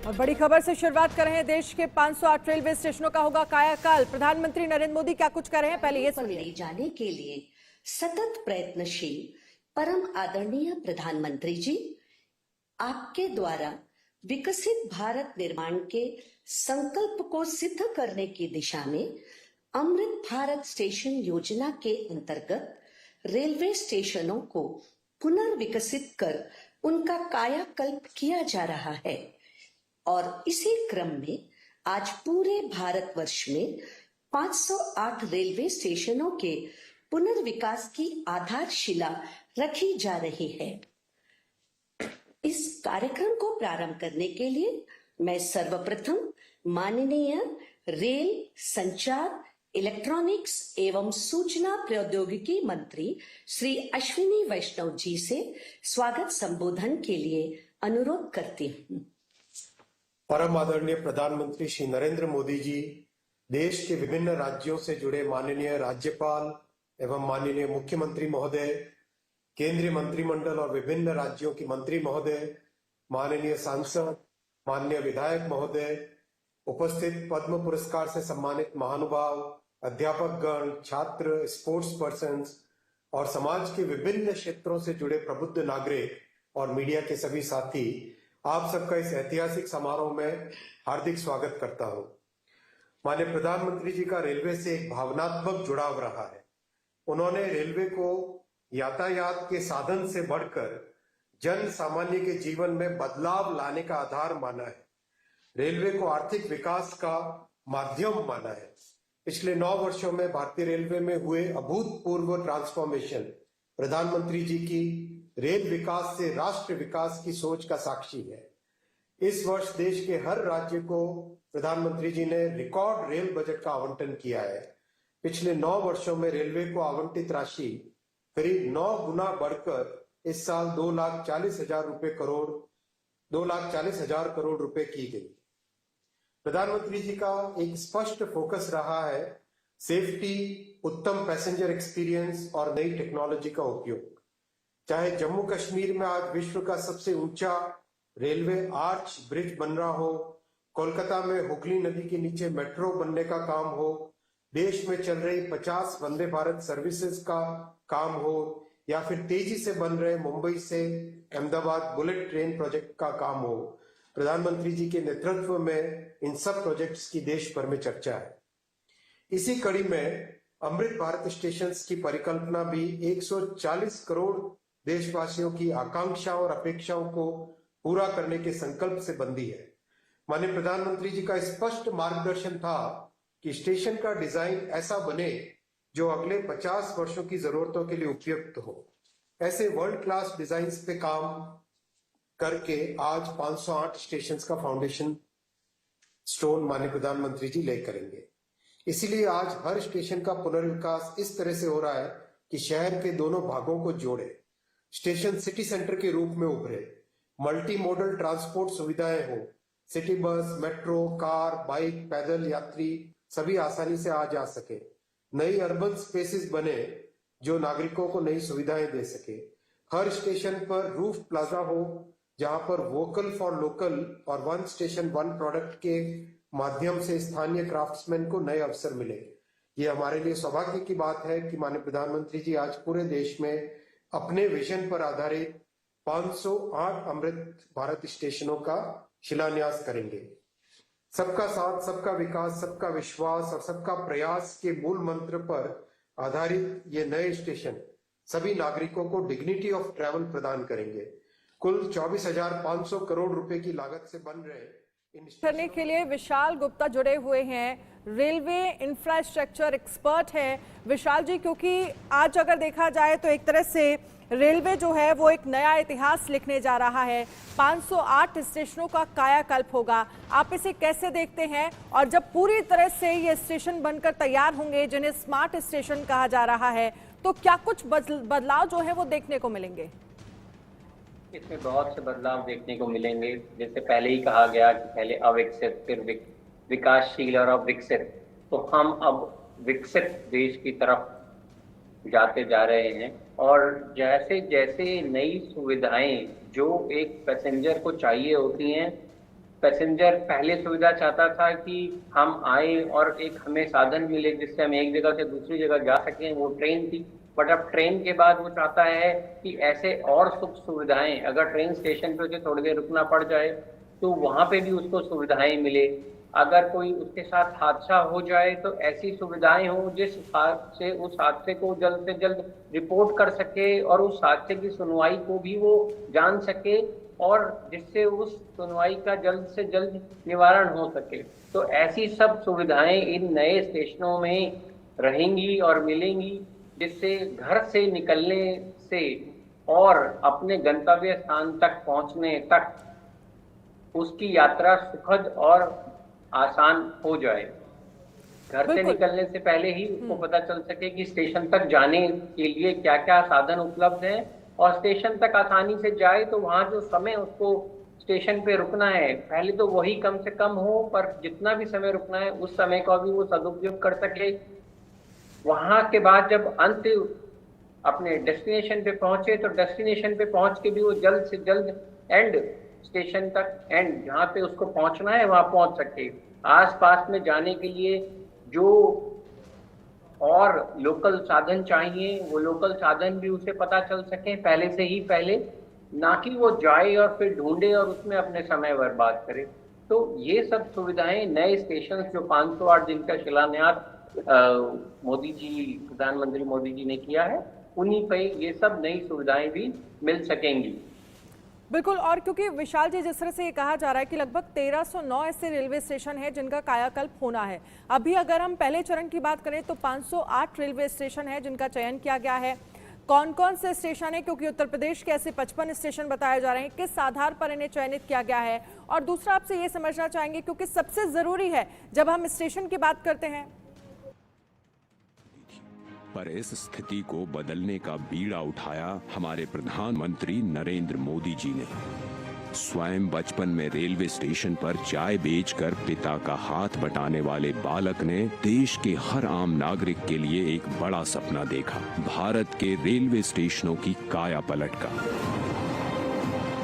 और बड़ी खबर से शुरुआत कर रहे हैं। देश के 508 रेलवे स्टेशनों का होगा कायाकल्प। प्रधानमंत्री नरेंद्र मोदी क्या कुछ कर रहे हैं, पहले ये सुनिए। ले जाने के लिए सतत प्रयत्नशील परम आदरणीय प्रधानमंत्री जी, आपके द्वारा विकसित भारत निर्माण के संकल्प को सिद्ध करने की दिशा में अमृत भारत स्टेशन योजना के अंतर्गत रेलवे स्टेशनों को पुनर्विकसित कर उनका कायाकल्प किया जा रहा है और इसी क्रम में आज पूरे भारतवर्ष में 508 रेलवे स्टेशनों के पुनर्विकास की आधारशिला रखी जा रही है। इस कार्यक्रम को प्रारंभ करने के लिए मैं सर्वप्रथम माननीय रेल, संचार, इलेक्ट्रॉनिक्स एवं सूचना प्रौद्योगिकी मंत्री श्री अश्विनी वैष्णव जी से स्वागत संबोधन के लिए अनुरोध करती हूँ। परम आदरणीय प्रधानमंत्री श्री नरेंद्र मोदी जी, देश के विभिन्न राज्यों से जुड़े माननीय राज्यपाल एवं माननीय मुख्यमंत्री महोदय, केंद्रीय मंत्रिमंडल और विभिन्न राज्यों की मंत्री महोदय, माननीय सांसद, माननीय विधायक महोदय, उपस्थित पद्म पुरस्कार से सम्मानित महानुभाव, अध्यापकगण, छात्र, स्पोर्ट्स पर्सन्स और समाज के विभिन्न क्षेत्रों से जुड़े प्रबुद्ध नागरिक और मीडिया के सभी साथी, आप सबका इस ऐतिहासिक समारोह में हार्दिक स्वागत करता हूं। माननीय प्रधानमंत्री जी का रेलवे से एक भावनात्मक जुड़ाव रहा है। उन्होंने रेलवे को यातायात के साधन से बढ़कर जन सामान्य के जीवन में बदलाव लाने का आधार माना है। रेलवे को आर्थिक विकास का माध्यम माना है। पिछले 9 वर्षों में भारतीय रेलवे में हुए अभूतपूर्व ट्रांसफॉर्मेशन प्रधानमंत्री जी की रेल विकास से राष्ट्र विकास की सोच का साक्षी है। इस वर्ष देश के हर राज्य को प्रधानमंत्री जी ने रिकॉर्ड रेल बजट का आवंटन किया है। पिछले 9 वर्षों में रेलवे को आवंटित राशि करीब 9 गुना बढ़कर इस साल 2,40,000 करोड़ रुपए की गई। प्रधानमंत्री जी का एक स्पष्ट फोकस रहा है सेफ्टी, उत्तम पैसेंजर एक्सपीरियंस और नई टेक्नोलॉजी का उपयोग। चाहे जम्मू कश्मीर में आज विश्व का सबसे ऊंचा रेलवे आर्च ब्रिज बन रहा हो, कोलकाता में हुगली नदी के नीचे मेट्रो बनने का काम हो, देश में चल रही 50 वंदे भारत सर्विसेज का काम हो, या फिर तेजी से बन रहे मुंबई से अहमदाबाद बुलेट ट्रेन प्रोजेक्ट का काम हो, प्रधानमंत्री जी के नेतृत्व में इन सब प्रोजेक्ट्स की देश भर में चर्चा है। इसी कड़ी में अमृत भारत स्टेशन की परिकल्पना भी 140 करोड़ देशवासियों की आकांक्षाओं और अपेक्षाओं को पूरा करने के संकल्प से बंधी है। माननीय प्रधानमंत्री जी का स्पष्ट मार्गदर्शन था कि स्टेशन का डिजाइन ऐसा बने जो अगले 50 वर्षों की जरूरतों के लिए उपयुक्त हो। ऐसे वर्ल्ड क्लास डिजाइन पे काम करके आज 508 स्टेशन का फाउंडेशन स्टोन माननीय प्रधानमंत्री जी ले करेंगे। इसीलिए आज हर स्टेशन का पुनर्विकास इस तरह से हो रहा है कि शहर के दोनों भागों को जोड़े, स्टेशन सिटी सेंटर के रूप में उभरे, मल्टी मॉडल ट्रांसपोर्ट सुविधाएं हो, city bus, metro, car, bike, पैदल यात्री सभी आसानी से आ जा सके, नई अर्बन स्पेसेस बने जो नागरिकों को नई सुविधाएं दे सके। हर स्टेशन पर रूफ प्लाजा हो जहां पर वोकल फॉर लोकल और वन स्टेशन वन प्रोडक्ट के माध्यम से स्थानीय क्राफ्ट्समैन को नए अवसर मिले। ये हमारे लिए सौभाग्य की बात है कि माननीय प्रधानमंत्री जी आज पूरे देश में अपने विजन पर आधारित 508 अमृत भारत स्टेशनों का शिलान्यास करेंगे। सबका साथ, सबका विकास, सबका विश्वास और सबका प्रयास के मूल मंत्र पर आधारित ये नए स्टेशन सभी नागरिकों को डिग्निटी ऑफ ट्रैवल प्रदान करेंगे। कुल 24,500 करोड़ रुपए की लागत से बन रहे करने के लिए विशाल गुप्ता जुड़े हुए हैं, रेलवे इंफ्रास्ट्रक्चर एक्सपर्ट हैं। विशाल जी, क्योंकि आज अगर देखा जाए तो एक तरह से रेलवे जो है वो एक नया इतिहास लिखने जा रहा है। 508 स्टेशनों का कायाकल्प होगा, आप इसे कैसे देखते हैं? और जब पूरी तरह से ये स्टेशन बनकर तैयार होंगे जिन्हें स्मार्ट स्टेशन कहा जा रहा है, तो क्या कुछ बदलाव जो है वो देखने को मिलेंगे? इसमें बहुत से बदलाव देखने को मिलेंगे। जैसे पहले ही कहा गया कि पहले अविकसित, फिर विकासशील और अब विकसित, तो हम अब विकसित देश की तरफ जाते जा रहे हैं। और जैसे जैसे नई सुविधाएं जो एक पैसेंजर को चाहिए होती हैं, पैसेंजर पहले सुविधा चाहता था कि हम आए और एक हमें साधन मिले जिससे हम एक जगह से दूसरी जगह जा सकें, वो ट्रेन थी। बट अब ट्रेन के बाद वो चाहता है कि ऐसे और सुख सुविधाएं, अगर ट्रेन स्टेशन पे उसे थोड़ी देर रुकना पड़ जाए तो वहां पे भी उसको सुविधाएं मिले। अगर कोई उसके साथ हादसा हो जाए तो ऐसी सुविधाएं हो जिस हादसे उस हादसे को जल्द से जल्द रिपोर्ट कर सके और उस हादसे की सुनवाई को भी वो जान सके और जिससे उस सुनवाई का जल्द से जल्द निवारण हो सके। तो ऐसी सब सुविधाएं इन नए स्टेशनों में रहेंगी और मिलेंगी, जिससे घर से निकलने से और अपने गंतव्य स्थान तक पहुंचने तक उसकी यात्रा सुखद और आसान हो जाए। घर से बिल्कुल। निकलने से पहले ही उसको पता चल सके कि स्टेशन तक जाने के लिए क्या क्या साधन उपलब्ध हैं और स्टेशन तक आसानी से जाए तो वहां जो समय उसको स्टेशन पे रुकना है पहले तो वही कम से कम हो, पर जितना भी समय रुकना है उस समय का भी वो सदुपयोग कर सके। वहां के बाद जब अंत अपने डेस्टिनेशन पे पहुंचे तो डेस्टिनेशन पे पहुंच के भी वो जल्द से जल्द एंड स्टेशन तक एंड जहाँ पे उसको पहुंचना है वहां पहुंच सके। आसपास में जाने के लिए जो और लोकल साधन चाहिए वो लोकल साधन भी उसे पता चल सके पहले से ही, पहले ना कि वो जाए और फिर ढूंढे और उसमें अपने समय बर्बाद करे। तो ये सब सुविधाएं नए स्टेशन जो 508 जिनका शिलान्यास मोदी जी, प्रधानमंत्री मोदी जी ने किया है, उन्हीं पे ये सब नई सुविधाएं भी मिल सकेंगी। बिल्कुल। और क्योंकि विशाल जी, जिस तरह से ये कहा जा रहा है कि लगभग 1309 ऐसे रेलवे स्टेशन है जिनका कायाकल्प होना है। अभी अगर हम पहले चरण की बात करें तो 508 रेलवे स्टेशन है जिनका चयन किया गया है। कौन कौन से स्टेशन है, क्योंकि उत्तर प्रदेश के ऐसे 55 स्टेशन बताए जा रहे हैं, किस आधार पर इन्हें चयनित किया गया है? और दूसरा आपसे ये समझना चाहेंगे, क्योंकि सबसे जरूरी है जब हम स्टेशन की बात करते हैं, पर इस स्थिति को बदलने का बीड़ा उठाया हमारे प्रधानमंत्री नरेंद्र मोदी जी ने। स्वयं बचपन में रेलवे स्टेशन पर चाय बेचकर पिता का हाथ बटाने वाले बालक ने देश के हर आम नागरिक के लिए एक बड़ा सपना देखा, भारत के रेलवे स्टेशनों की काया पलट का।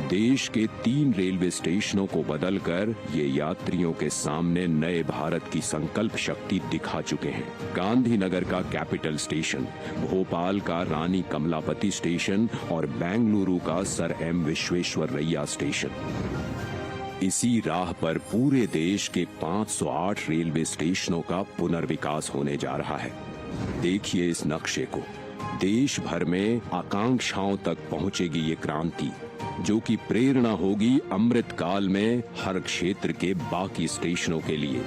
देश के 3 रेलवे स्टेशनों को बदलकर ये यात्रियों के सामने नए भारत की संकल्प शक्ति दिखा चुके हैं। गांधीनगर का कैपिटल स्टेशन, भोपाल का रानी कमलापति स्टेशन और बेंगलुरु का सर एम विश्वेश्वरैया स्टेशन। इसी राह पर पूरे देश के 508 रेलवे स्टेशनों का पुनर्विकास होने जा रहा है। देखिए इस नक्शे को। देश भर में आकांक्षाओं तक पहुंचेगी ये क्रांति, जो कि प्रेरणा होगी अमृत काल में हर क्षेत्र के बाकी स्टेशनों के लिए।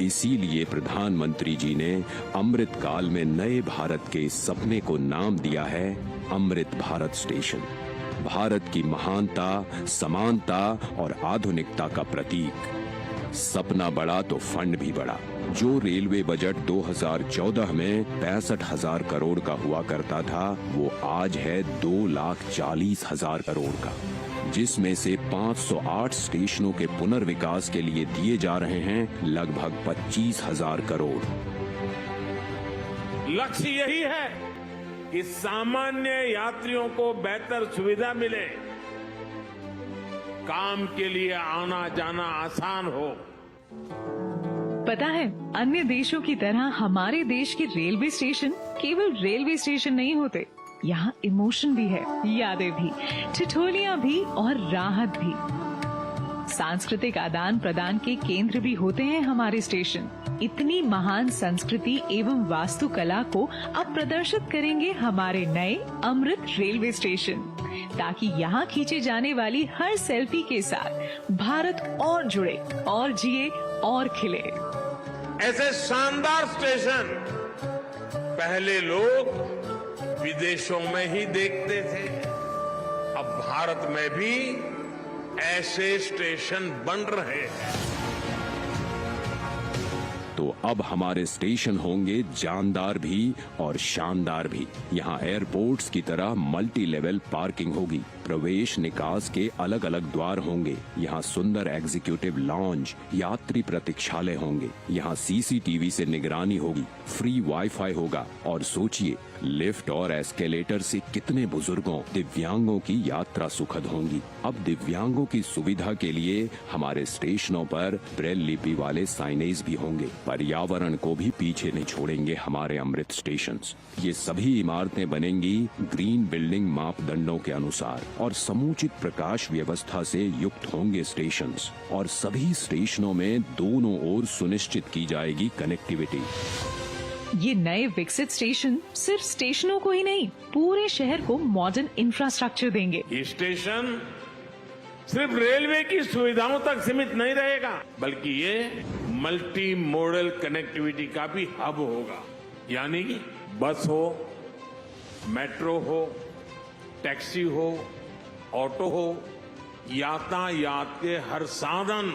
इसीलिए प्रधानमंत्री जी ने अमृत काल में नए भारत के इस सपने को नाम दिया है अमृत भारत स्टेशन। भारत की महानता, समानता और आधुनिकता का प्रतीक। सपना बड़ा तो फंड भी बड़ा। जो रेलवे बजट 2014 में 65,000 करोड़ का हुआ करता था, वो आज है 2,40,000 करोड़ का, जिसमें से 508 स्टेशनों के पुनर्विकास के लिए दिए जा रहे हैं लगभग 25,000 करोड़। लक्ष्य यही है कि सामान्य यात्रियों को बेहतर सुविधा मिले, काम के लिए आना जाना आसान हो। पता है, अन्य देशों की तरह हमारे देश के रेलवे स्टेशन केवल रेलवे स्टेशन नहीं होते। यहाँ इमोशन भी है, यादें भी, ठिठोलियां भी और राहत भी। सांस्कृतिक आदान प्रदान के केंद्र भी होते हैं हमारे स्टेशन। इतनी महान संस्कृति एवं वास्तुकला को अब प्रदर्शित करेंगे हमारे नए अमृत रेलवे स्टेशन, ताकि यहाँ खींचे जाने वाली हर सेल्फी के साथ भारत और जुड़े और जिए और खिले। ऐसे शानदार स्टेशन पहले लोग विदेशों में ही देखते थे, अब भारत में भी ऐसे स्टेशन बन रहे हैं। तो अब हमारे स्टेशन होंगे जानदार भी और शानदार भी। यहाँ एयरपोर्ट्स की तरह मल्टी लेवल पार्किंग होगी, प्रवेश निकास के अलग अलग द्वार होंगे। यहाँ सुंदर एग्जीक्यूटिव लॉन्ज, यात्री प्रतीक्षालय होंगे। यहाँ सीसीटीवी से निगरानी होगी, फ्री वाईफाई होगा। और सोचिए, लिफ्ट और एस्केलेटर से कितने बुजुर्गों, दिव्यांगों की यात्रा सुखद होंगी। अब दिव्यांगों की सुविधा के लिए हमारे स्टेशनों पर ब्रेल लिपि वाले साइनेज भी होंगे। पर्यावरण को भी पीछे नहीं छोड़ेंगे हमारे अमृत स्टेशंस। ये सभी इमारतें बनेंगी ग्रीन बिल्डिंग मापदंडों के अनुसार और समुचित प्रकाश व्यवस्था से युक्त होंगे स्टेशंस। और सभी स्टेशनों में दोनों ओर सुनिश्चित की जाएगी कनेक्टिविटी। ये नए विकसित स्टेशन सिर्फ स्टेशनों को ही नहीं, पूरे शहर को मॉडर्न इंफ्रास्ट्रक्चर देंगे। ये स्टेशन सिर्फ रेलवे की सुविधाओं तक सीमित नहीं रहेगा, बल्कि ये मल्टी मॉडल कनेक्टिविटी का भी हब होगा। यानी बस हो, मेट्रो हो, टैक्सी हो, ऑटो हो, यातायात के हर साधन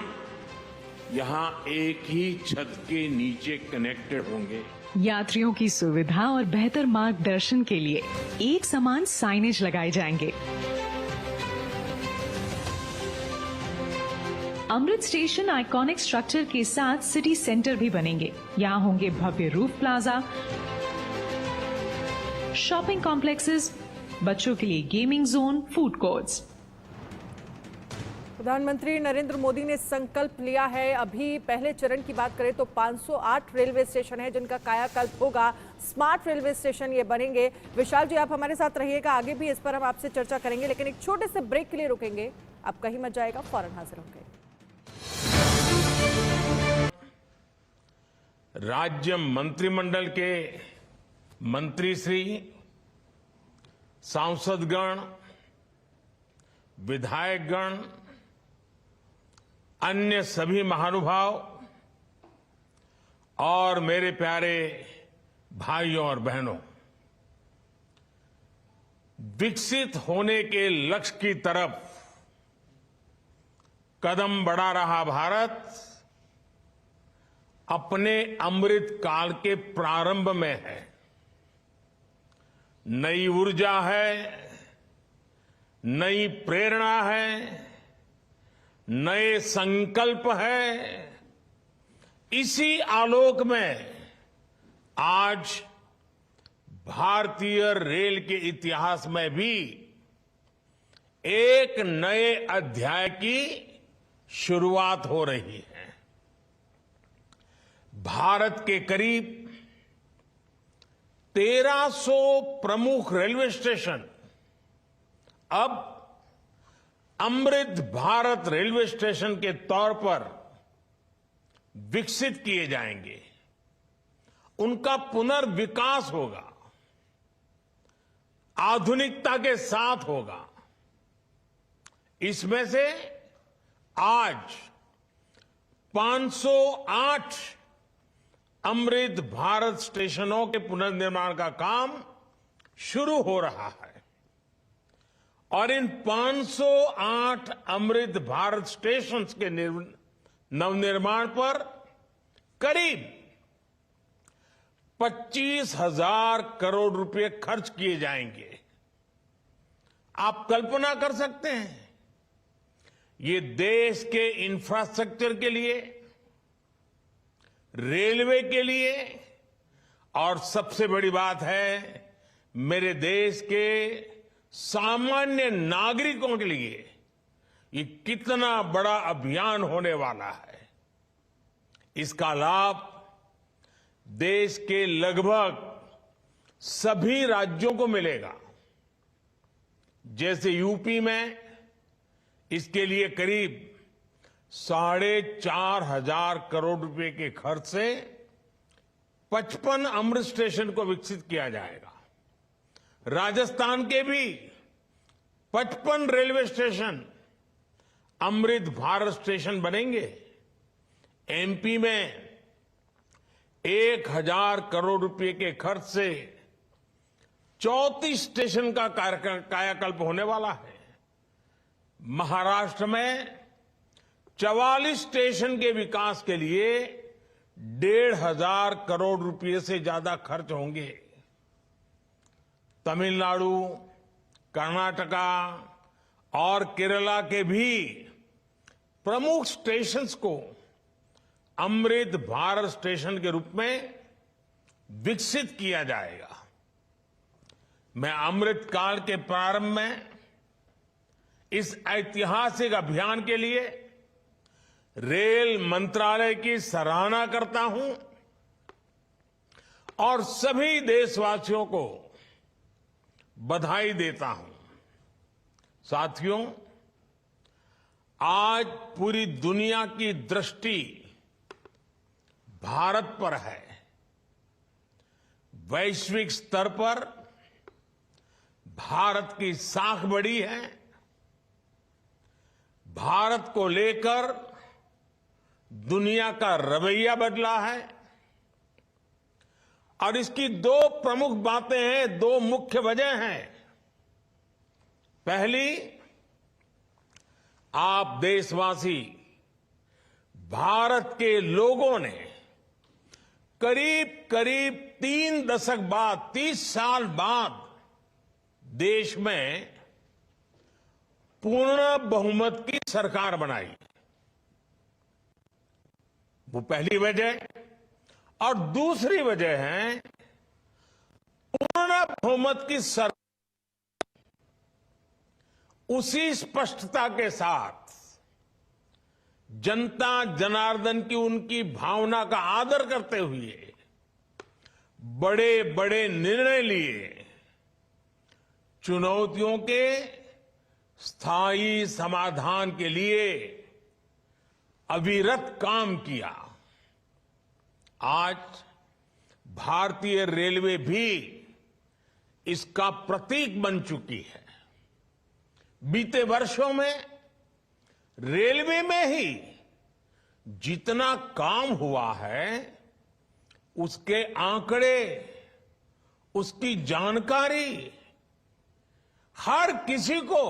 यहाँ एक ही छत के नीचे कनेक्टेड होंगे। यात्रियों की सुविधा और बेहतर मार्गदर्शन के लिए एक समान साइनेज लगाए जाएंगे। अमृत स्टेशन आइकॉनिक स्ट्रक्चर के साथ सिटी सेंटर भी बनेंगे। यहाँ होंगे भव्य रूफ प्लाजा, शॉपिंग कॉम्प्लेक्सेस, बच्चों के लिए गेमिंग जोन, फूड कोर्ट्स। प्रधानमंत्री नरेंद्र मोदी ने संकल्प लिया है। अभी पहले चरण की बात करें तो 508 रेलवे स्टेशन है जिनका कायाकल्प होगा। स्मार्ट रेलवे स्टेशन ये बनेंगे। विशाल जी, आप हमारे साथ रहिएगा, आगे भी इस पर हम आपसे चर्चा करेंगे, लेकिन एक छोटे से ब्रेक के लिए रुकेंगे। आप कहीं मत जाएगा, फौरन हाजिर होंगे। राज्य मंत्रिमंडल के मंत्री श्री, सांसदगण, विधायकगण, अन्य सभी महानुभाव और मेरे प्यारे भाइयों और बहनों, विकसित होने के लक्ष्य की तरफ कदम बढ़ा रहा भारत अपने अमृत काल के प्रारंभ में है। नई ऊर्जा है, नई प्रेरणा है, नए संकल्प है। इसी आलोक में आज भारतीय रेल के इतिहास में भी एक नए अध्याय की शुरुआत हो रही है। भारत के करीब 1300 प्रमुख रेलवे स्टेशन अब अमृत भारत रेलवे स्टेशन के तौर पर विकसित किए जाएंगे। उनका पुनर्विकास होगा, आधुनिकता के साथ होगा। इसमें से आज 508 अमृत भारत स्टेशनों के पुनर्निर्माण का काम शुरू हो रहा है और इन 508 अमृत भारत स्टेशंस के नवनिर्माण पर करीब 25,000 करोड़ रुपए खर्च किए जाएंगे। आप कल्पना कर सकते हैं, ये देश के इंफ्रास्ट्रक्चर के लिए, रेलवे के लिए और सबसे बड़ी बात है मेरे देश के सामान्य नागरिकों के लिए ये कितना बड़ा अभियान होने वाला है। इसका लाभ देश के लगभग सभी राज्यों को मिलेगा। जैसे यूपी में इसके लिए करीब 4,500 करोड़ रुपए के खर्च से 55 अमृत स्टेशन को विकसित किया जाएगा। राजस्थान के भी 55 railway station Amrit Bharat station बनेंगे। एमपी में 1,000 करोड़ रुपए के खर्च से 34 स्टेशन का कायाकल्प होने वाला है। महाराष्ट्र में 44 स्टेशन के विकास के लिए 1,500 करोड़ रुपए से ज्यादा खर्च होंगे। तमिलनाडु, कर्नाटका और केरला के भी प्रमुख स्टेशंस को अमृत भारत स्टेशन के रूप में विकसित किया जाएगा। मैं अमृत काल के प्रारंभ में इस ऐतिहासिक अभियान के लिए रेल मंत्रालय की सराहना करता हूं और सभी देशवासियों को बधाई देता हूं। साथियों, आज पूरी दुनिया की दृष्टि भारत पर है। वैश्विक स्तर पर भारत की साख बढ़ी है। भारत को लेकर दुनिया का रवैया बदला है और इसकी दो प्रमुख बातें हैं, दो मुख्य वजह हैं। पहली, आप देशवासी, भारत के लोगों ने करीब 3 दशक बाद, 30 साल बाद देश में पूर्ण बहुमत की सरकार बनाई। वो पहली वजह। और दूसरी वजह है पूर्ण बहुमत की सरकार उसी स्पष्टता के साथ जनता जनार्दन की उनकी भावना का आदर करते हुए बड़े बड़े निर्णय लिए, चुनौतियों के स्थायी समाधान के लिए अविरत काम किया। आज भारतीय रेलवे भी इसका प्रतीक बन चुकी है। बीते वर्षों में रेलवे में ही जितना काम हुआ है, उसके आंकड़े, उसकी जानकारी हर किसी को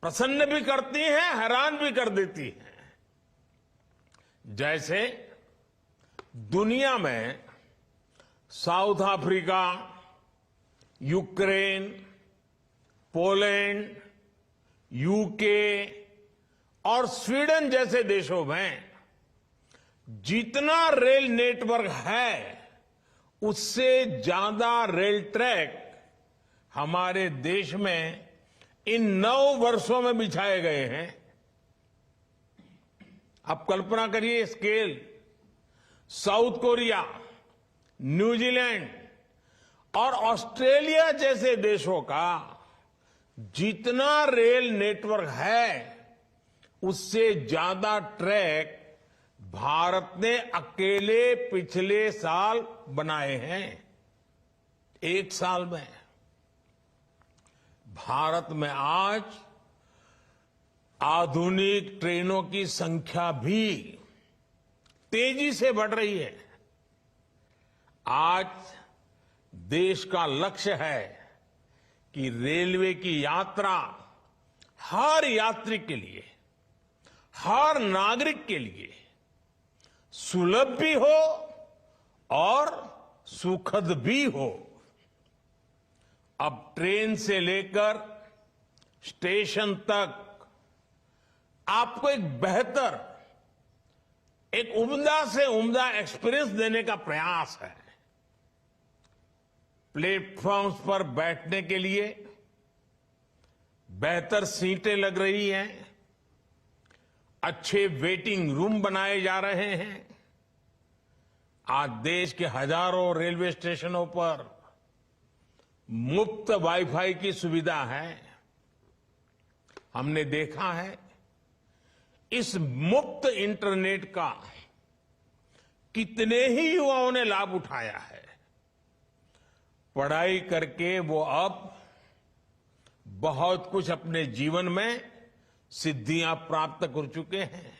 प्रसन्न भी करती हैं, हैरान भी कर देती हैं। जैसे दुनिया में south Africa, Ukraine, Poland, UK और स्वीडन जैसे देशों में जितना रेल नेटवर्क है, उससे ज्यादा रेल ट्रैक हमारे देश में इन 9 वर्षों में बिछाए गए हैं। आप कल्पना करिए स्केल। साउथ कोरिया, न्यूजीलैंड और ऑस्ट्रेलिया जैसे देशों का जितना रेल नेटवर्क है, उससे ज्यादा ट्रैक भारत ने अकेले पिछले साल बनाए हैं। एक साल में भारत में आज आधुनिक ट्रेनों की संख्या भी तेजी से बढ़ रही है। आज देश का लक्ष्य है कि रेलवे की यात्रा हर यात्री के लिए, हर नागरिक के लिए सुलभ भी हो और सुखद भी हो। अब ट्रेन से लेकर स्टेशन तक आपको एक बेहतर, एक उम्दा से उम्दा एक्सपीरियंस देने का प्रयास है। प्लेटफॉर्म्स पर बैठने के लिए बेहतर सीटें लग रही हैं, अच्छे वेटिंग रूम बनाए जा रहे हैं। आज देश के हजारों रेलवे स्टेशनों पर मुफ्त वाईफाई की सुविधा है। हमने देखा है इस मुफ्त इंटरनेट का कितने ही युवाओं ने लाभ उठाया है। पढ़ाई करके वो अब बहुत कुछ अपने जीवन में सिद्धियां प्राप्त कर चुके हैं।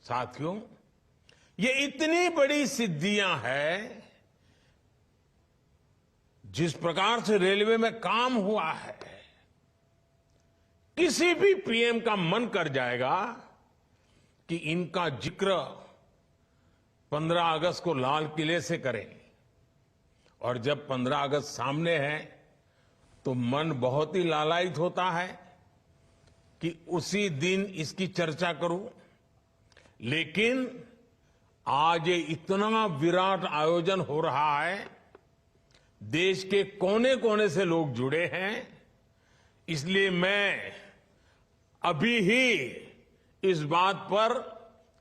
साथियों, ये इतनी बड़ी सिद्धियां हैं, जिस प्रकार से रेलवे में काम हुआ है, किसी भी पीएम का मन कर जाएगा कि इनका जिक्र 15 अगस्त को लाल किले से करें। और जब 15 अगस्त सामने है तो मन बहुत ही लालायित होता है कि उसी दिन इसकी चर्चा करूं। लेकिन आज ये इतना विराट आयोजन हो रहा है, देश के कोने कोने से लोग जुड़े हैं, इसलिए मैं अभी ही इस बात पर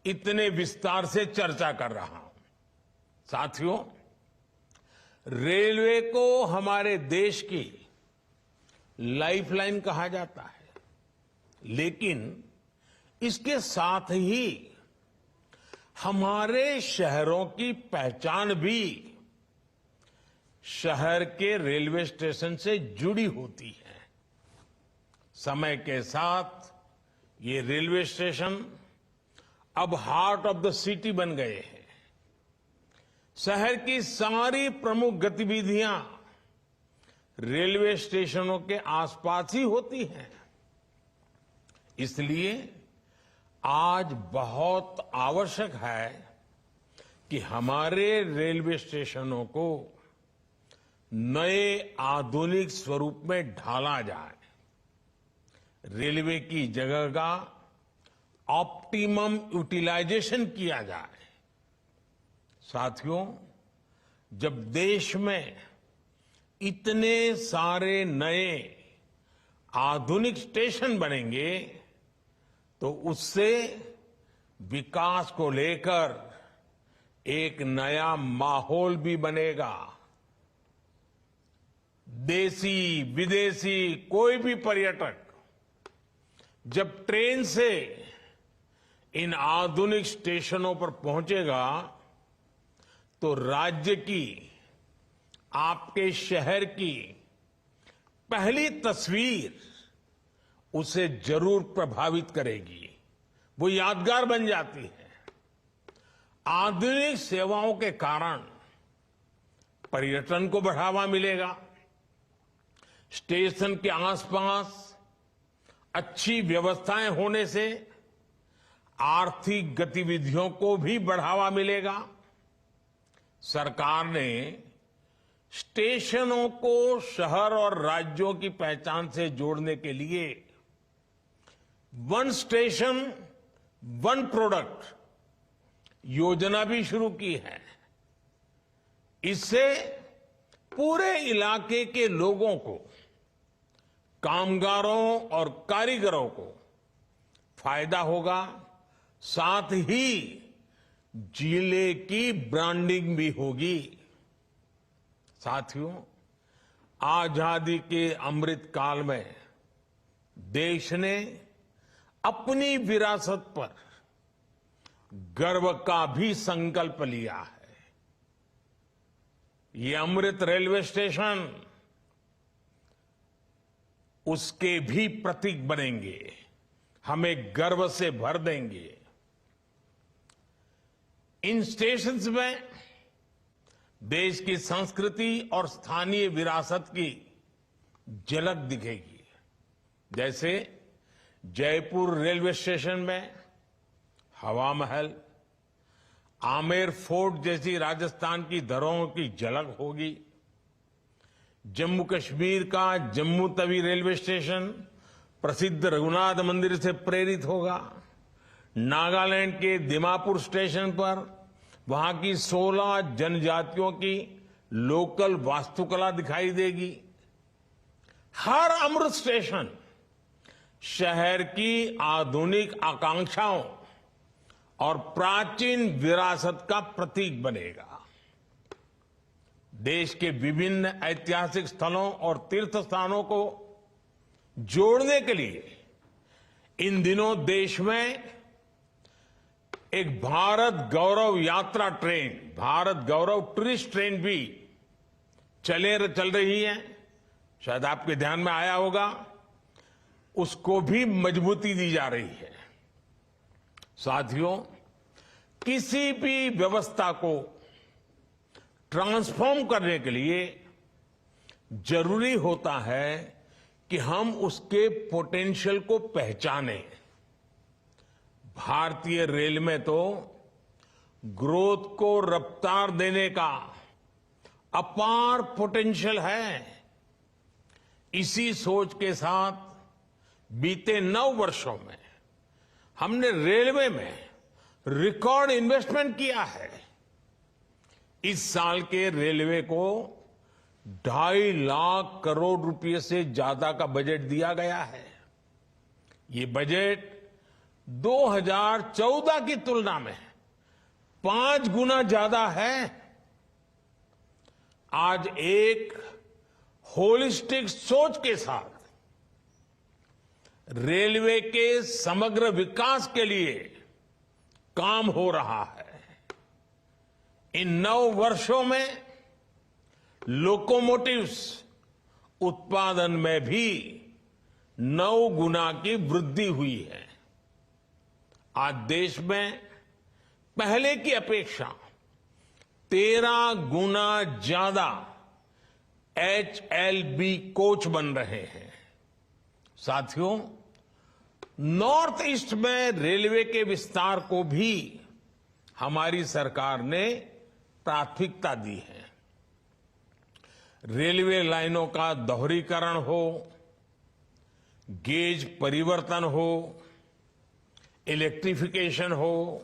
इतने विस्तार से चर्चा कर रहा हूं। साथियों, रेलवे को हमारे देश की लाइफलाइन कहा जाता है, लेकिन इसके साथ ही हमारे शहरों की पहचान भी शहर के रेलवे स्टेशन से जुड़ी होती है। समय के साथ ये रेलवे स्टेशन अब हार्ट ऑफ द सिटी बन गए हैं। शहर की सारी प्रमुख गतिविधियां रेलवे स्टेशनों के आसपास ही होती हैं। इसलिए आज बहुत आवश्यक है कि हमारे रेलवे स्टेशनों को नए आधुनिक स्वरूप में ढाला जाए। रेलवे की जगह का ऑप्टिमम यूटिलाइजेशन किया जाए। साथियों, जब देश में इतने सारे नए आधुनिक स्टेशन बनेंगे तो उससे विकास को लेकर एक नया माहौल भी बनेगा। देसी विदेशी कोई भी पर्यटक जब ट्रेन से इन आधुनिक स्टेशनों पर पहुंचेगा तो राज्य की, आपके शहर की पहली तस्वीर उसे जरूर प्रभावित करेगी, वो यादगार बन जाती है। आधुनिक सेवाओं के कारण पर्यटन को बढ़ावा मिलेगा। स्टेशन के आसपास अच्छी व्यवस्थाएं होने से आर्थिक गतिविधियों को भी बढ़ावा मिलेगा। सरकार ने स्टेशनों को शहर और राज्यों की पहचान से जोड़ने के लिए वन स्टेशन वन प्रोडक्ट योजना भी शुरू की है। इससे पूरे इलाके के लोगों को, कामगारों और कारीगरों को फायदा होगा, साथ ही जिले की ब्रांडिंग भी होगी। साथियों, आजादी के अमृत काल में देश ने अपनी विरासत पर गर्व का भी संकल्प लिया है। ये अमृत रेलवे स्टेशन उसके भी प्रतीक बनेंगे, हमें गर्व से भर देंगे। इन स्टेशंस में देश की संस्कृति और स्थानीय विरासत की झलक दिखेगी। जैसे जयपुर रेलवे स्टेशन में हवा महल, आमेर फोर्ट जैसी राजस्थान की धरोहरों की झलक होगी। जम्मू कश्मीर का जम्मू तवी रेलवे स्टेशन प्रसिद्ध रघुनाथ मंदिर से प्रेरित होगा। नागालैंड के दिमापुर स्टेशन पर वहां की 16 जनजातियों की लोकल वास्तुकला दिखाई देगी। हर अमृत स्टेशन शहर की आधुनिक आकांक्षाओं और प्राचीन विरासत का प्रतीक बनेगा। देश के विभिन्न ऐतिहासिक स्थलों और तीर्थ स्थानों को जोड़ने के लिए इन दिनों देश में एक भारत गौरव यात्रा ट्रेन, भारत गौरव टूरिस्ट ट्रेन भी चल रही है। शायद आपके ध्यान में आया होगा, उसको भी मजबूती दी जा रही है। साथियों, किसी भी व्यवस्था को ट्रांसफॉर्म करने के लिए जरूरी होता है कि हम उसके पोटेंशियल को पहचानें। भारतीय रेल में तो ग्रोथ को रफ्तार देने का अपार पोटेंशियल है। इसी सोच के साथ बीते 9 वर्षों में हमने रेलवे में रिकॉर्ड इन्वेस्टमेंट किया है। इस साल के रेलवे को 2.5 लाख करोड़ रुपए से ज्यादा का बजट दिया गया है। ये बजट 2014 की तुलना में 5 गुना ज्यादा है। आज एक होलिस्टिक सोच के साथ रेलवे के समग्र विकास के लिए काम हो रहा है। इन 9 वर्षों में लोकोमोटिव्स उत्पादन में भी 9 गुना की वृद्धि हुई है। आज देश में पहले की अपेक्षा 13 गुना ज्यादा HLB कोच बन रहे हैं। साथियों, नॉर्थ ईस्ट में रेलवे के विस्तार को भी हमारी सरकार ने प्राथमिकता दी है। रेलवे लाइनों का दोहरीकरण हो, गेज परिवर्तन हो, इलेक्ट्रिफिकेशन हो,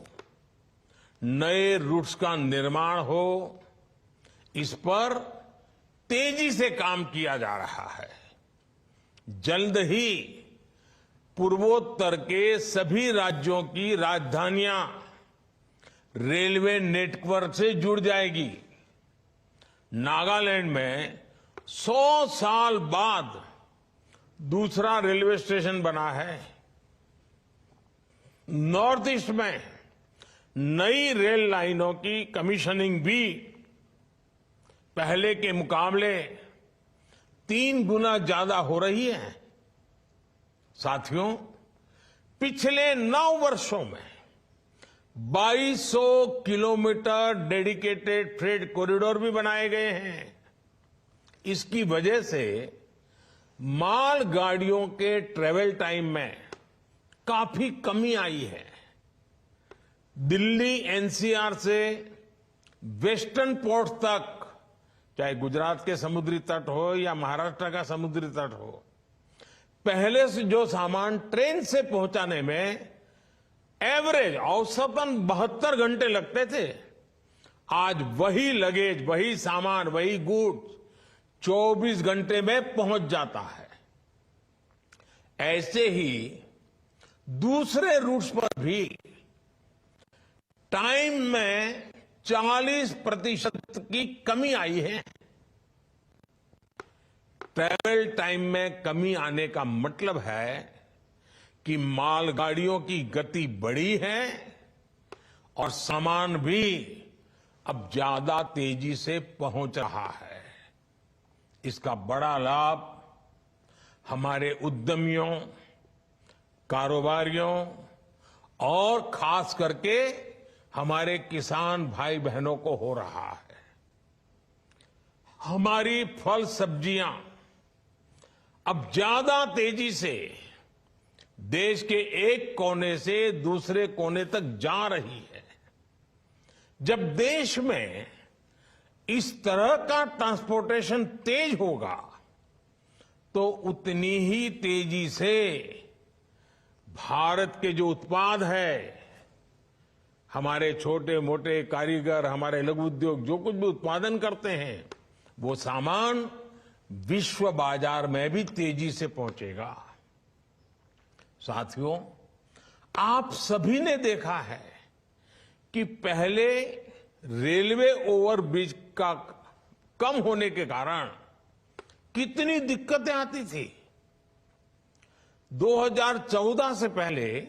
नए रूट्स का निर्माण हो, इस पर तेजी से काम किया जा रहा है। जल्द ही पूर्वोत्तर के सभी राज्यों की राजधानियां रेलवे नेटवर्क से जुड़ जाएगी। नागालैंड में 100 साल बाद दूसरा रेलवे स्टेशन बना है। नॉर्थ ईस्ट में नई रेल लाइनों की कमीशनिंग भी पहले के मुकाबले 3 गुना ज्यादा हो रही है। साथियों, पिछले 9 वर्षों में 2200 किलोमीटर डेडिकेटेड फ्रेट कॉरिडोर भी बनाए गए हैं। इसकी वजह से माल गाड़ियों के ट्रेवल टाइम में काफी कमी आई है। दिल्ली एनसीआर से वेस्टर्न पोर्ट तक, चाहे गुजरात के समुद्री तट हो या महाराष्ट्र का समुद्री तट हो, पहले से जो सामान ट्रेन से पहुंचाने में एवरेज औसतन 72 घंटे लगते थे, आज वही लगेज, वही सामान, वही गुड्स 24 घंटे में पहुंच जाता है। ऐसे ही दूसरे रूट्स पर भी टाइम में 40% की कमी आई है। ट्रैवल टाइम में कमी आने का मतलब है कि मालगाड़ियों की गति बढ़ी है और सामान भी अब ज्यादा तेजी से पहुंच रहा है। इसका बड़ा लाभ हमारे उद्यमियों, कारोबारियों और खास करके हमारे किसान भाई बहनों को हो रहा है। हमारी फल सब्जियां अब ज्यादा तेजी से देश के एक कोने से दूसरे कोने तक जा रही है। जब देश में इस तरह का ट्रांसपोर्टेशन तेज होगा तो उतनी ही तेजी से भारत के जो उत्पाद है, हमारे छोटे मोटे कारीगर, हमारे लघु उद्योग जो कुछ भी उत्पादन करते हैं, वो सामान विश्व बाजार में भी तेजी से पहुंचेगा। साथियों, आप सभी ने देखा है कि पहले रेलवे ओवरब्रिज का कम होने के कारण कितनी दिक्कतें आती थी। 2014 से पहले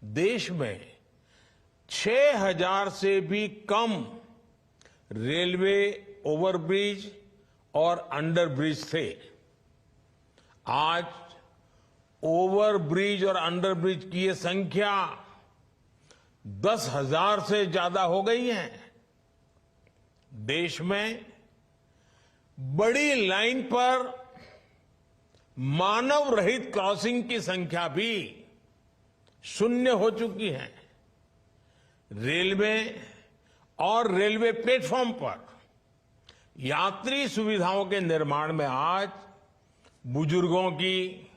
देश में 6000 से भी कम रेलवे ओवरब्रिज और अंडरब्रिज थे। आज ओवरब्रिज और अंडरब्रिज की ये संख्या 10,000 से ज्यादा हो गई है। देश में बड़ी लाइन पर मानव रहित क्रॉसिंग की संख्या भी शून्य हो चुकी है। रेलवे और रेलवे प्लेटफॉर्म पर यात्री सुविधाओं के निर्माण में आज बुजुर्गों की,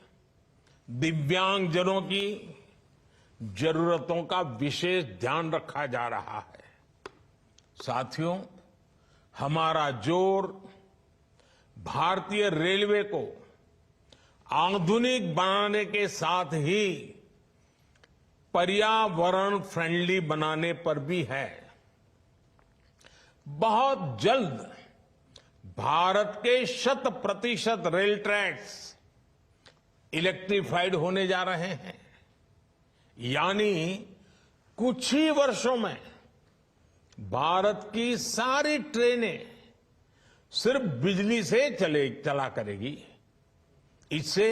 दिव्यांगजनों की जरूरतों का विशेष ध्यान रखा जा रहा है। साथियों, हमारा जोर भारतीय रेलवे को आधुनिक बनाने के साथ ही पर्यावरण फ्रेंडली बनाने पर भी है। बहुत जल्द भारत के 100% रेल ट्रैक्स इलेक्ट्रिफाइड होने जा रहे हैं, यानी कुछ ही वर्षों में भारत की सारी ट्रेनें सिर्फ बिजली से चला करेगी। इससे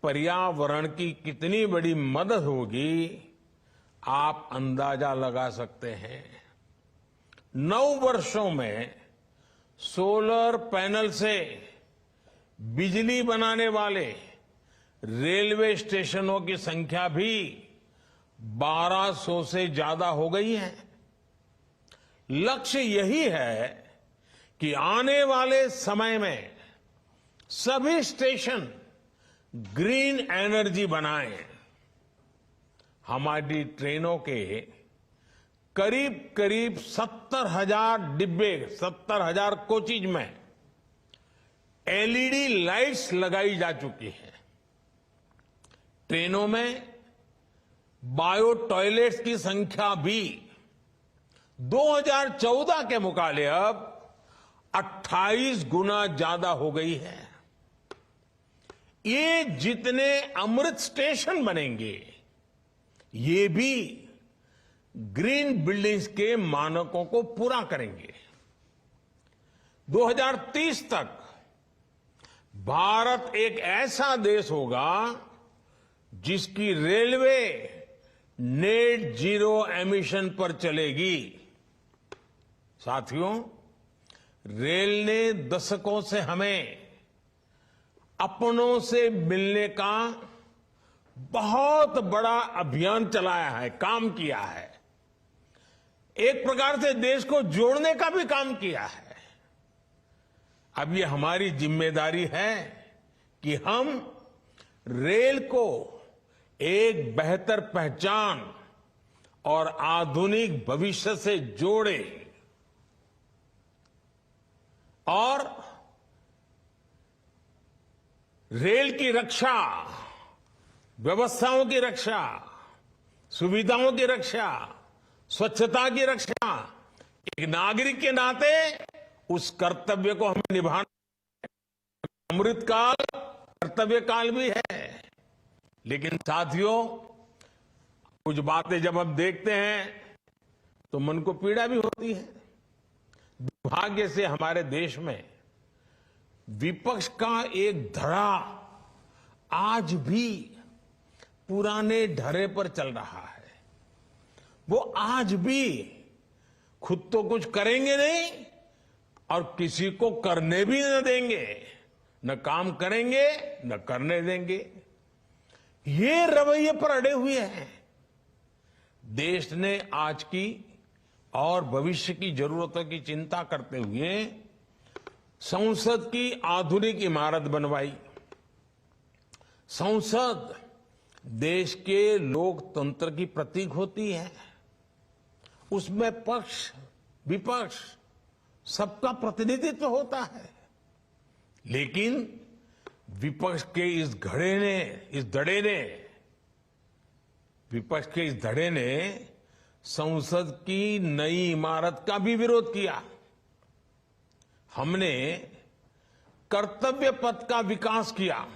पर्यावरण की कितनी बड़ी मदद होगी, आप अंदाजा लगा सकते हैं। 9 वर्षों में सोलर पैनल से बिजली बनाने वाले रेलवे स्टेशनों की संख्या भी 1200 से ज्यादा हो गई है। लक्ष्य यही है कि आने वाले समय में सभी स्टेशन ग्रीन एनर्जी बनाएं। हमारी ट्रेनों के करीब करीब 70,000 डिब्बे, 70,000 कोचेज में एलईडी लाइट्स लगाई जा चुकी हैं। ट्रेनों में बायो टॉयलेट्स की संख्या भी 2014 के मुकाबले अब 28 गुना ज्यादा हो गई है। ये जितने अमृत स्टेशन बनेंगे, ये भी ग्रीन बिल्डिंग्स के मानकों को पूरा करेंगे। 2030 तक भारत एक ऐसा देश होगा जिसकी रेलवे नेट जीरो एमिशन पर चलेगी। साथियों, रेल ने दशकों से हमें अपनों से मिलने का बहुत बड़ा अभियान चलाया है, काम किया है। एक प्रकार से देश को जोड़ने का भी काम किया है। अब ये हमारी जिम्मेदारी है कि हम रेल को एक बेहतर पहचान और आधुनिक भविष्य से जोड़ें और रेल की रक्षा, व्यवस्थाओं की रक्षा, सुविधाओं की रक्षा, स्वच्छता की रक्षा, एक नागरिक के नाते उस कर्तव्य को हमें निभाना। अमृतकाल कर्तव्य काल भी है। लेकिन साथियों, कुछ बातें जब हम देखते हैं तो मन को पीड़ा भी होती है। दुर्भाग्य से हमारे देश में विपक्ष का एक धड़ा आज भी पुराने ढर्रे पर चल रहा है। वो आज भी खुद तो कुछ करेंगे नहीं और किसी को करने भी न देंगे, न काम करेंगे न करने देंगे। ये रवैये पर अड़े हुए हैं। देश ने आज की और भविष्य की जरूरतों की चिंता करते हुए संसद की आधुनिक इमारत बनवाई। संसद देश के लोकतंत्र की प्रतीक होती है। उसमें पक्ष विपक्ष सबका प्रतिनिधित्व होता है। लेकिन विपक्ष के इस धड़े ने संसद की नई इमारत का भी विरोध किया। हमने कर्तव्य पथ का विकास किया,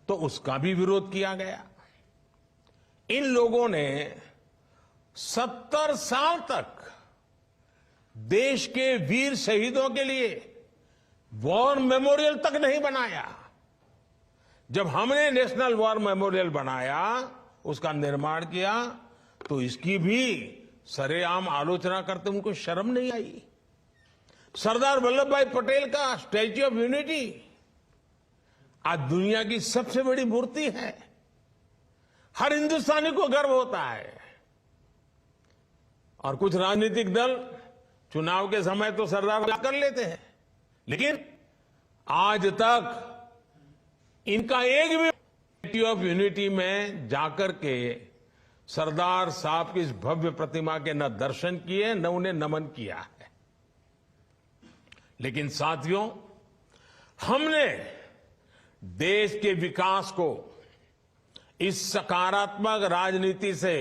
तो उसका भी विरोध किया गया। इन लोगों ने 70 साल तक देश के वीर शहीदों के लिए वॉर मेमोरियल तक नहीं बनाया। जब हमने नेशनल वॉर मेमोरियल बनाया, उसका निर्माण किया, तो इसकी भी सरेआम आलोचना करते उनको शर्म नहीं आई। सरदार वल्लभ भाई पटेल का स्टैच्यू ऑफ यूनिटी आज दुनिया की सबसे बड़ी मूर्ति है। हर हिंदुस्तानी को गर्व होता है। और कुछ राजनीतिक दल चुनाव के समय तो सरदार कर लेते हैं, लेकिन आज तक इनका एक भी स्टैच्यू ऑफ यूनिटी में जाकर के सरदार साहब की इस भव्य प्रतिमा के न दर्शन किए न उन्हें नमन किया है। लेकिन साथियों, हमने देश के विकास को इस सकारात्मक राजनीति से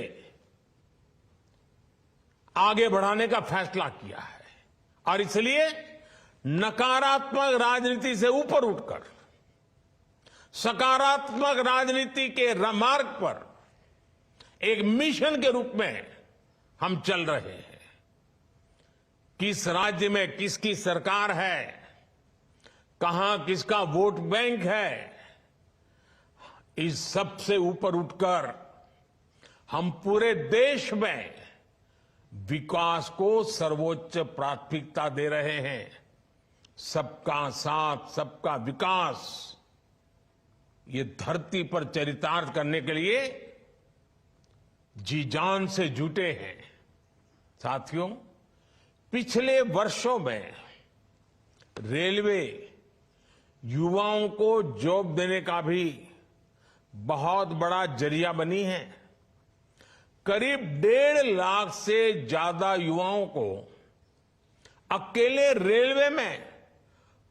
आगे बढ़ाने का फैसला किया है और इसलिए नकारात्मक राजनीति से ऊपर उठकर सकारात्मक राजनीति के मार्ग पर एक मिशन के रूप में हम चल रहे हैं। किस राज्य में किसकी सरकार है, कहां किसका वोट बैंक है, इस सब से ऊपर उठकर हम पूरे देश में विकास को सर्वोच्च प्राथमिकता दे रहे हैं। सबका साथ, सबका विकास, ये धरती पर चरितार्थ करने के लिए जी जान से जुटे हैं। साथियों, पिछले वर्षों में रेलवे युवाओं को जॉब देने का भी बहुत बड़ा जरिया बनी है। करीब 1.5 लाख से ज्यादा युवाओं को अकेले रेलवे में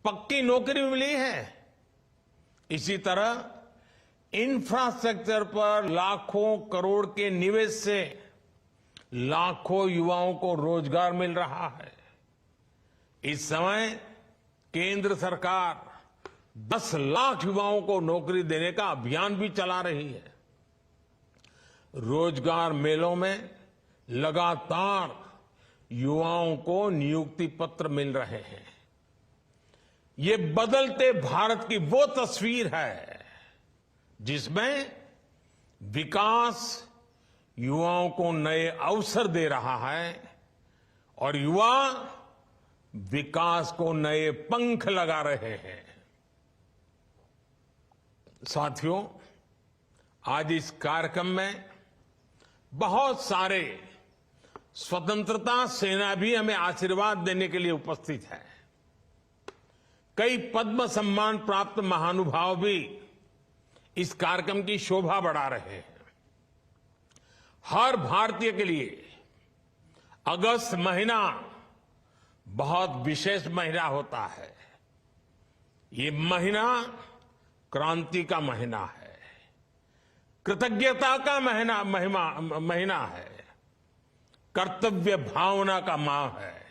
पक्की नौकरी मिली है। इसी तरह इंफ्रास्ट्रक्चर पर लाखों करोड़ के निवेश से लाखों युवाओं को रोजगार मिल रहा है। इस समय केंद्र सरकार 10 लाख युवाओं को नौकरी देने का अभियान भी चला रही है। रोजगार मेलों में लगातार युवाओं को नियुक्ति पत्र मिल रहे हैं। ये बदलते भारत की वो तस्वीर है जिसमें विकास युवाओं को नए अवसर दे रहा है और युवा विकास को नए पंख लगा रहे हैं। साथियों, आज इस कार्यक्रम में बहुत सारे स्वतंत्रता सेना भी हमें आशीर्वाद देने के लिए उपस्थित है। कई पद्म सम्मान प्राप्त महानुभाव भी इस कार्यक्रम की शोभा बढ़ा रहे हैं। हर भारतीय के लिए अगस्त महीना बहुत विशेष महीना होता है। ये महीना क्रांति का महीना है, कृतज्ञता का महीना है, कर्तव्य भावना का माह है।